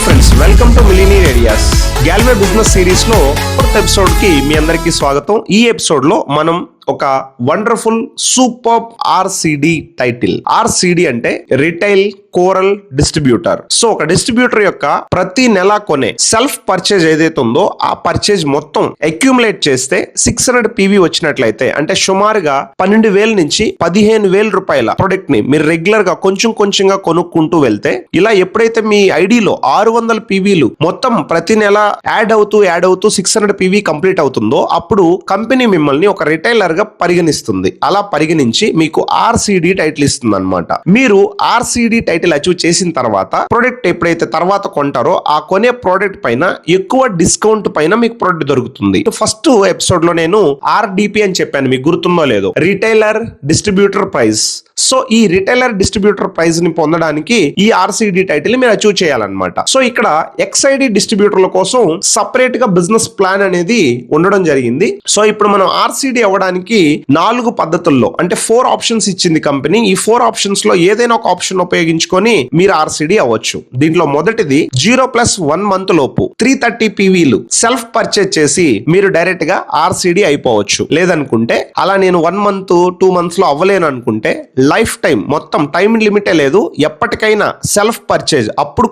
Friends, welcome to millionaire ideas. Galway business series లో కొత్త episode కి మీ అందరికీ స్వాగతం. ఈ ఎపిసోడ్ లో మనం ఒక వండర్ఫుల్ సూపర్ ఆర్సిడి టైటిల్. ఆర్సిడి అంటే రిటైల్ కోరల్ డిస్ట్రిబ్యూటర్. సో ఒక డిస్ట్రిబ్యూటర్ యొక్క ప్రతి నెల కొనే సెల్ఫ్ పర్చేజ్ ఏదైతే ఉందో ఆ పర్చేజ్ మొత్తం అక్యూములేట్ చేస్తే 600 PV వచ్చినట్లయితే, అంటే సుమారుగా 12,000 నుంచి 15,000 రూపాయల ప్రొడక్ట్ ని మీరు రెగ్యులర్ గా కొంచెం కొంచెంగా కొనుక్కుంటూ వెళ్తే, ఇలా ఎప్పుడైతే మీ ఐడిలో 600 PVలు మొత్తం ప్రతి నెల యాడ్ అవుతూ 600 PV కంప్లీట్ అవుతుందో, అప్పుడు కంపెనీ మిమ్మల్ని ఒక రిటైలర్ గా పరిగణిస్తుంది. అలా పరిగణించి మీకు ఆర్సిడి టైటిల్ ఇస్తుంది అన్నమాట. మీరు ఆర్సిడి టైటిల్ అచీవ్ చేసిన తర్వాత ప్రొడక్ట్ ఎప్పుడైతే తర్వాత కొంటారో ఆ కొనే ప్రోడక్ట్ పైన ఎక్కువ డిస్కౌంట్ పైన మీకు ప్రొడక్ట్ దొరుకుతుంది. ఫస్ట్ ఎపిసోడ్ లో నేను ఆర్డిపి అని చెప్పాను, మీకు గుర్తుందో లేదో, రిటైలర్ డిస్ట్రిబ్యూటర్ ప్రైస్. సో ఈ రిటైలర్ డిస్ట్రిబ్యూటర్ ప్రైస్ ని పొందడానికి ఈ ఆర్సిడి టైటిల్ మీరు అచీవ్ చేయాలన్నమాట. సో ఇక్కడ ఎక్స్ఐడి డిస్ట్రిబ్యూటర్ల కోసం సపరేట్ గా బిజినెస్ ప్లాన్ అనేది ఉండడం జరిగింది. సో ఇప్పుడు మనం ఆర్సిడి అవ్వడానికి 4 పద్ధతుల్లో, అంటే 4 ఆప్షన్స్ ఇచ్చింది కంపెనీ. ఈ 4 ఆప్షన్స్ లో ఏదైనా ఒక ఆప్షన్ ఉపయోగించుకొని మీరు ఆర్సిడి అవ్వచ్చు. దీంట్లో మొదటిది 0+1 మంత్ లోపు 330 PVలు సెల్ఫ్ పర్చేజ్ చేసి మీరు డైరెక్ట్ గా ఆర్సిడి అయిపోవచ్చు. లేదనుకుంటే అలా నేను 1 మంత్ 2 మంత్స్ లో అవ్వలేను అనుకుంటే లైఫ్ టైం, మొత్తం టైం లిమిటే లేదు, ఎప్పటికైనా సెల్ఫ్ పర్చేజ్ అప్పుడు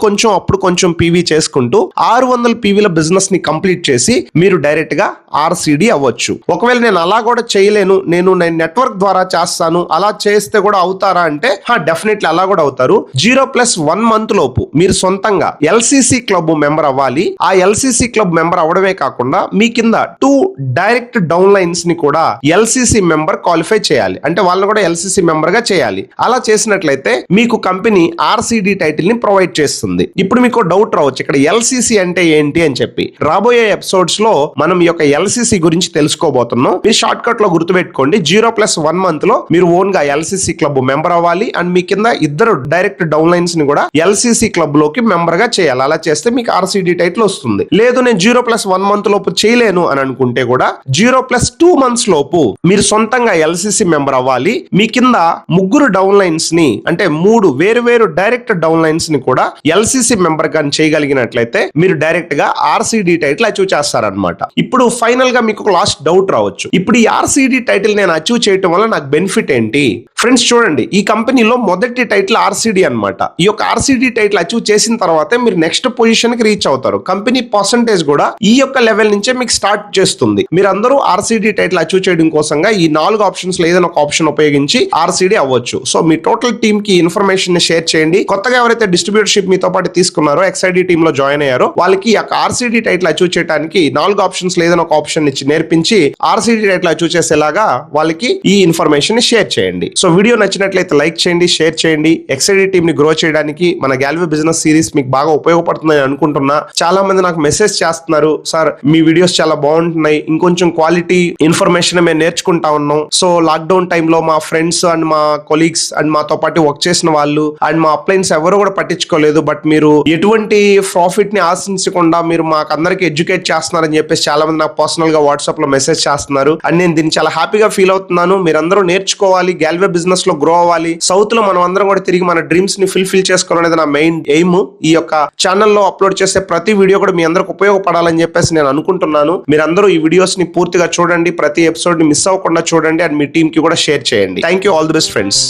కొంచెం PV చేసుకుంటూ 600 PVల బిజినెస్ ని కంప్లీట్ చేసి మీరు డైరెక్ట్ గా ఆర్సిడి అవ్వచ్చు. ఒకవేళ నేను అలా కూడా చేయలేను, నేను నెట్వర్క్ ద్వారా చేస్తాను, అలా చేస్తే కూడా అవుతారా అంటే డెఫినెట్లీ అలా కూడా అవుతారు. 0+1 మంత్ లోపు మీరు సొంతంగా ఎల్సిసి క్లబ్ మెంబర్ అవ్వాలి. ఆ ఎల్సిసి క్లబ్ మెంబర్ అవ్వడమే కాకుండా మీ కింద 2 డైరెక్ట్ డౌన్ లైన్స్ ని కూడా ఎల్సిసి మెంబర్ క్వాలిఫై చేయాలి, అంటే వాళ్ళని కూడా ఎల్సిసి మెంబర్ గా చేయాలి. అలా చేసినట్లయితే మీకు కంపెనీ ఆర్సిడి టైటిల్ ని ప్రొవైడ్ చేస్తుంది. ఇప్పుడు మీకు డౌట్ రావచ్చు, ఇక్కడ ఎల్సిసి అంటే ఏంటి అని చెప్పి. రాబోయే ఎపిసోడ్స్ లో మనం ఈ యొక్క ఎల్సిసి గురించి తెలుసుకోబోతున్నాం. మీరు షార్ట్ కట్ లో గుర్తుపెట్టుకోండి, 0+1 మంత్ లో మీరు ఓన్ గా ఎల్సిసి క్లబ్ మెంబర్ అవ్వాలి అండ్ మీ కింద 2 డైరెక్ట్ డౌన్ లైన్స్ ని కూడా ఎల్సిసి క్లబ్ లోకి మెంబర్ గా చేయాలి. అలా చేస్తే మీకు ఆర్సిడి టైటిల్ వస్తుంది. లేదు నేను 0+1 మంత్ లోపు చేయలేను అని అనుకుంటే కూడా 0+2 మంత్స్ లోపు మీరు సొంతంగా ఎల్సిసి మెంబర్ అవ్వాలి. మీ కింద 3 డౌన్ లైన్స్ ని, అంటే 3 వేరు డైరెక్ట్ డౌన్ లైన్స్ ని కూడా ఎల్సిసి మెంబర్ గా చేయగలిగినట్లయితే మీరు డైరెక్ట్ గా ఆర్సిడి టైటిల్ అచీవ్ చేస్తారనమాట. ఇప్పుడు ఫైనల్ గా మీకు లాస్ట్ డౌట్ రావచ్చు, ఇప్పుడు ఈ ఆర్సిడి టైటిల్ నేను అచీవ్ చేయటం వల్ల నాకు బెనిఫిట్ ఏంటి? ఫ్రెండ్స్ చూడండి, ఈ కంపెనీలో మొదటి టైటిల్ ఆర్సిడి అన్నమాట. ఈ యొక్క ఆర్సిడి టైటిల్ అచీవ్ చేసిన తర్వాత మీరు నెక్స్ట్ పొజిషన్ కి రీచ్ అవుతారు. కంపెనీ పర్సంటేజ్ కూడా ఈ యొక్క లెవెల్ నుంచే మీకు స్టార్ట్ చేస్తుంది. మీరు అందరూ ఆర్సిడి టైటిల్ అచీవ్ చేయడం కోసంగా ఈ 4 ఆప్షన్స్ లో ఏదైనా ఒక ఆప్షన్ ఉపయోగించి ఆర్సిడి అవ్వచ్చు. సో మీ టోటల్ టీమ్ కి ఇన్ఫర్మేషన్ ని షేర్ చేయండి. కొత్తగా ఎవరైతే డిస్ట్రిబ్యూటర్షిప్ మీతో పాటు తీసుకున్నారో, ఎక్స్ఐడి టీమ్ లో జాయిన్ అయ్యారో, వాళ్ళకి ఈ యొక్క ఆర్సిడి టైటిల్ అచీవ్ చేయడానికి 4 ఆప్షన్స్ లో ఏదైనా ఒక ఆప్షన్ ఇచ్చి నేర్పించి ఆర్సిడి టైటిల్ అచీవ్ చేసేలాగా వాళ్ళకి ఈ ఇన్ఫర్మేషన్ ని షేర్ చేయండి. సో వీడియో నచ్చినట్లయితే లైక్ చేయండి, షేర్ చేయండి. ఎక్స్ఐడి టీమ్ ని గ్రో చేయడానికి మన గ్యాల్వే బిజినెస్ సిరీస్ మీకు బాగా ఉపయోగపడుతుందని అనుకుంటున్నా. చాలా మంది నాకు మెసేజ్ చేస్తున్నారు, సార్ మీ వీడియోస్ చాలా బాగుంటున్నాయి, ఇంకొంచెం క్వాలిటీ ఇన్ఫర్మేషన్ మేము నేర్చుకుంటా ఉన్నాం. సో లాక్డౌన్ టైంలో మా ఫ్రెండ్స్ అండ్ మా కొలీగ్స్ అండ్ మాతో పాటు వర్క్ చేసిన వాళ్ళు అండ్ మా అప్లైన్స్ ఎవరు కూడా పట్టించుకోలేదు, బట్ మీరు ఎటువంటి ప్రాఫిట్ ని ఆశించకుండా మీరు మాకు అందరికి ఎడ్యుకేట్ చేస్తున్నారని చెప్పేసి చాలా మంది నాకు పర్సనల్ గా వాట్సాప్ లో మెసేజ్ చేస్తున్నారు. అండ్ నేను దీన్ని చాలా హ్యాపీగా ఫీల్ అవుతున్నాను. మీరందరూ నేర్చుకోవాలి, గ్యాల్వే బిజినెస్ లో గ్రో అవ్వాలి, సౌత్ లో మనం అందరం కూడా తిరిగి మన డ్రీమ్స్ ని ఫుల్ఫిల్ చేసుకోవాలనేది నా మెయిన్ ఎయిమ్. ఈ యొక్క ఛానల్లో అప్లోడ్ చేసే ప్రతి వీడియో కూడా మీ అందరికి ఉపయోగపడాలని చెప్పేసి నేను అనుకుంటున్నాను. మీరందరూ ఈ వీడియోస్ ని పూర్తిగా చూడండి, ప్రతి ఎపిసోడ్ ని మిస్ అవ్వకుండా చూడండి అండ్ మీ టీమ్ కి కూడా షేర్ చేయండి. Thank you, all the best friends.